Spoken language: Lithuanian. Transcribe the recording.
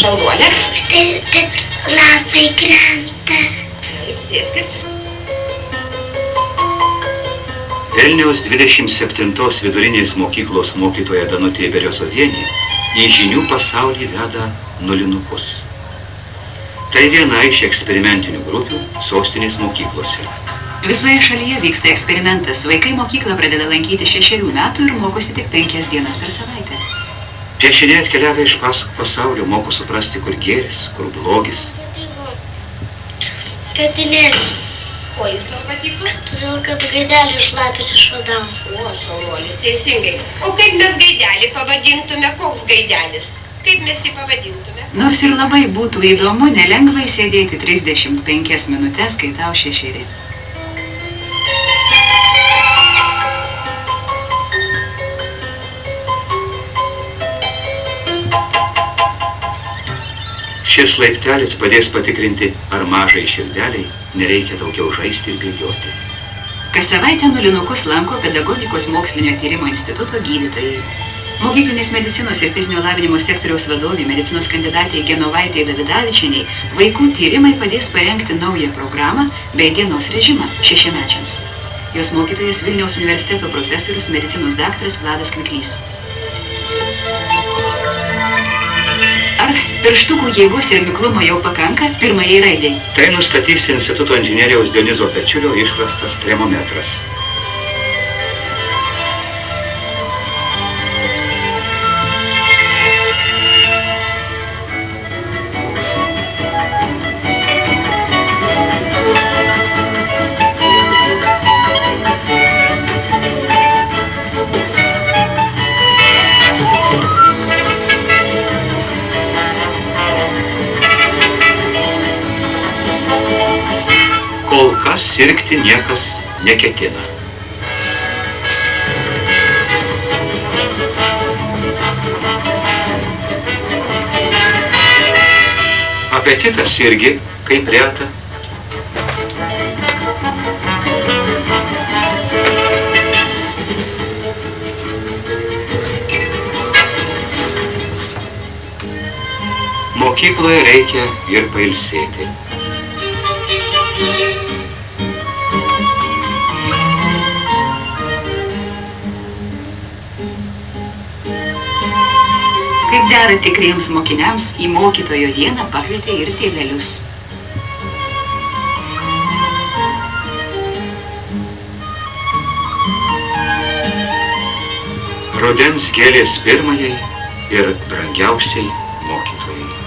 šaunuolė. Štai, bet lapai krenta. Sėskit. Vilniaus 27 vidurinės mokyklos mokytoja Danutė Beriozovienė į žinių pasaulį veda nulinukus. Tai viena iš eksperimentinių grupių sostinės mokyklose. Visoje šalyje vyksta eksperimentas. Vaikai mokyklą pradeda lankyti 6 metų ir mokosi tik 5 dienas per savaitę. Piešiniai atkeliavę iš pasaulio moko suprasti, kur gėris, kur blogis. Katinėlis. Ko jis tau patiko? Todėl, kad gaidelį šlapis išvadam. O, šaunuolis, teisingai. O kaip mes gaidelį pavadintume? Koks gaidelis? Kaip mes jį pavadintume? Nors ir labai būtų įdomu, nelengvai sėdėti 35 minutes, kai tau 6. Šis laiptelis padės patikrinti, ar mažai širdeliai nereikia daugiau žaisti ir bėgioti. Kas savaitę nulinukus lanko Pedagogikos mokslinio tyrimo instituto gydytojai. Mokyklinės medicinos ir fizinio lavinimo sektoriaus vadovė, medicinos kandidatė Genovaitė Davidavičienei, vaikų tyrimai padės parengti naują programą bei dienos režimą 6-mečiams. Jos mokytojas Vilniaus universiteto profesorius medicinos daktaras Vladas Kviklys. Ar pirštukų jėgos ir miklumo jau pakanka pirmajai raidai? Tai nustatys instituto inžinieriaus Dionizo Pečiulio išrastas tremometras. Sirgti niekas neketina. Apetitas irgi, kaip reta. Mokykloje reikia ir pailsėti. Kaip dera tikriems mokiniams, į mokytojo dieną pakvietė ir tėvelius. Rudens gėlės pirmajai ir brangiausiai mokytojai.